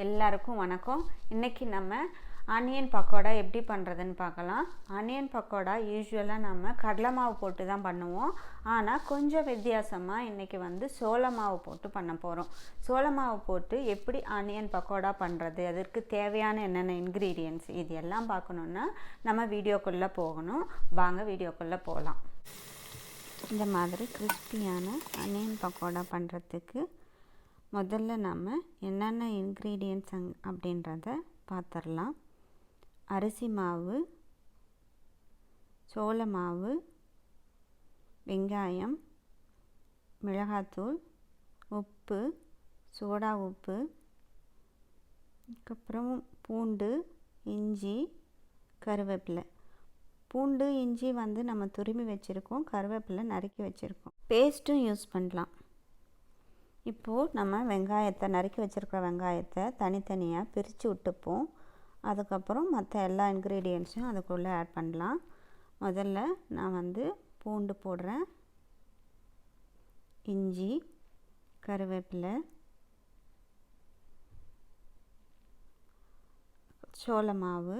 எல்லாருக்கும் வணக்கம். இன்றைக்கி நம்ம ஆனியன் பக்கோடா எப்படி பண்ணுறதுன்னு பார்க்கலாம். ஆனியன் பக்கோடா யூஸ்வலாக நம்ம கடலை மாவு போட்டு தான் பண்ணுவோம். ஆனால் கொஞ்சம் வித்தியாசமாக இன்றைக்கி சோள மாவு போட்டு பண்ண போகிறோம். சோள மாவு போட்டு எப்படி ஆனியன் பக்கோடா பண்ணுறது, அதற்கு தேவையான என்னென்ன இன்க்ரீடியன்ட்ஸ் இது எல்லாம் பார்க்கணுன்னா நம்ம வீடியோக்குள்ளே போகணும். வாங்க வீடியோக்குள்ளே போகலாம். இந்த மாதிரி கிறிஸ்பியான ஆனியன் பக்கோடா பண்ணுறதுக்கு முதல்ல நம்ம என்னென்ன இன்க்ரீடியன்ட்ஸ் அப்படின்றத பார்த்துடலாம். அரிசி மாவு, சோள மாவு, வெங்காயம், மிளகாத்தூள், உப்பு, சோடா உப்பு, அதுக்கப்புறம் பூண்டு, இஞ்சி, கருவேப்பிலை. பூண்டு இஞ்சி நம்ம துருவி வச்சுருக்கோம், கருவேப்பிலை நறுக்கி வச்சுருக்கோம். பேஸ்ட்டும் யூஸ் பண்ணலாம். இப்போது நம்ம வெங்காயத்தை நறுக்கி வச்சுருக்கிற வெங்காயத்தை தனித்தனியாக பிரித்து விட்டுப்போம். அதுக்கப்புறம் மற்ற எல்லா இன்க்ரீடியன்ட்ஸையும் அதுக்குள்ளே ஆட் பண்ணலாம். முதல்ல நான் பூண்டு போடுறேன், இஞ்சி, கருவேப்பிலை, சோள மாவு,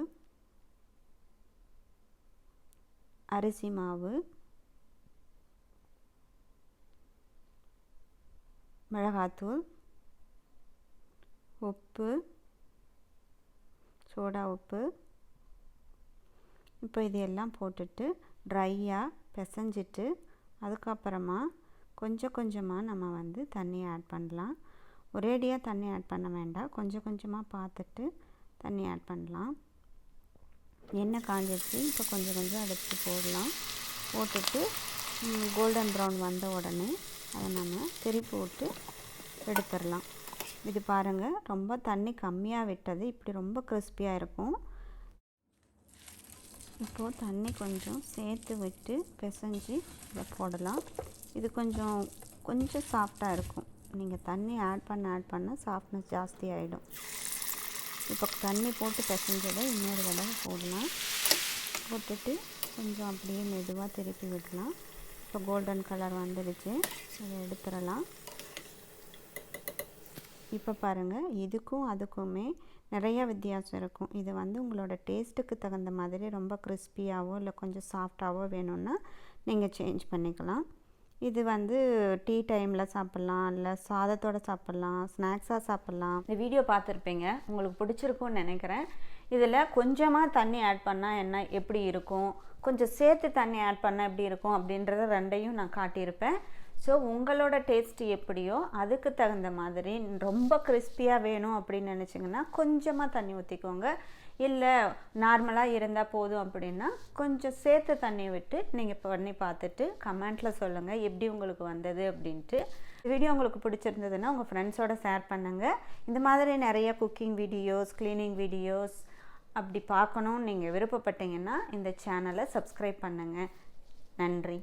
அரிசி மாவு, மிளகாத்தூள், உப்பு, சோடா உப்பு. இப்போ இது எல்லாம் போட்டுட்டு ட்ரையாக பிசைஞ்சிட்டு அதுக்கப்புறமா கொஞ்சம் கொஞ்சமாக நம்ம தண்ணி ஆட் பண்ணலாம். ஒரேடியாக தண்ணி ஆட் பண்ண வேண்டாம், கொஞ்சம் கொஞ்சமாக பார்த்துட்டு தண்ணி ஆட் பண்ணலாம். எண்ணெய் காஞ்சிடுச்சு. இப்போ கொஞ்சம் கொஞ்சம் எடுத்து போடலாம். போட்டுட்டு கோல்டன் ப்ரௌன் வந்த உடனே அதை நம்ம திருப்பி விட்டு எடுத்துடலாம். இது பாருங்கள், ரொம்ப தண்ணி கம்மியாக விட்டது, இப்படி ரொம்ப கிறிஸ்பியாக இருக்கும். இப்போது தண்ணி கொஞ்சம் சேர்த்து விட்டு பிசைஞ்சு இதை போடலாம். இது கொஞ்சம் சாஃப்டாக இருக்கும். நீங்கள் தண்ணி ஆட் பண்ண சாஃப்ட்னஸ் ஜாஸ்தி ஆகிடும். இப்போ தண்ணி போட்டு பிசைஞ்சதை இன்னொரு தடவை போடலாம். போட்டுட்டு கொஞ்சம் அப்படியே மெதுவாக திருப்பி விடலாம். இப்போ கோல்டன் கலர் வந்துடுச்சு, அதை எடுத்துடலாம். இப்போ பாருங்கள், இதுக்கும் அதுக்குமே நிறைய வித்தியாசம் இருக்கும். இது உங்களோட டேஸ்ட்டுக்கு தகுந்த மாதிரி ரொம்ப கிறிஸ்பியாகவோ இல்லை கொஞ்சம் சாஃப்டாகவோ வேணும்னா நீங்கள் சேஞ்ச் பண்ணிக்கலாம். இது டீ டைமில் சாப்பிட்லாம், இல்லை சாதத்தோடு சாப்பிட்லாம், ஸ்நாக்ஸாக சாப்பிட்லாம். இந்த வீடியோ பார்த்துருப்பீங்க, உங்களுக்கு பிடிச்சிருக்கும்னு நினைக்கிறேன். இதில் கொஞ்சமாக தண்ணி ஆட் பண்ணால் எப்படி இருக்கும், கொஞ்சம் சேர்த்து தண்ணி ஆட் பண்ணால் எப்படி இருக்கும் அப்படின்றத ரெண்டையும் நான் காட்டியிருப்பேன். ஸோ உங்களோட டேஸ்ட் எப்படியோ அதுக்கு தகுந்த மாதிரி ரொம்ப கிறிஸ்பியாக வேணும் அப்படின்னு நினச்சிங்கன்னா கொஞ்சமாக தண்ணி ஊற்றிக்கோங்க. இல்லை நார்மலாக இருந்தால் போதும் அப்படின்னா கொஞ்சம் சேர்த்து தண்ணி விட்டு நீங்கள் பண்ணி பார்த்துட்டு கமெண்ட்டில் சொல்லுங்கள் எப்படி உங்களுக்கு வந்தது அப்படின்ட்டு. வீடியோ உங்களுக்கு பிடிச்சிருந்ததுன்னா உங்கள் ஃப்ரெண்ட்ஸோடு ஷேர் பண்ணுங்கள். இந்த மாதிரி நிறைய குக்கிங் வீடியோஸ், க்ளீனிங் வீடியோஸ் அப்படி பார்க்கணுன்னு நீங்கள் விருப்பப்பட்டீங்கன்னா இந்த சேனலை சப்ஸ்கிரைப் பண்ணுங்கள். நன்றி.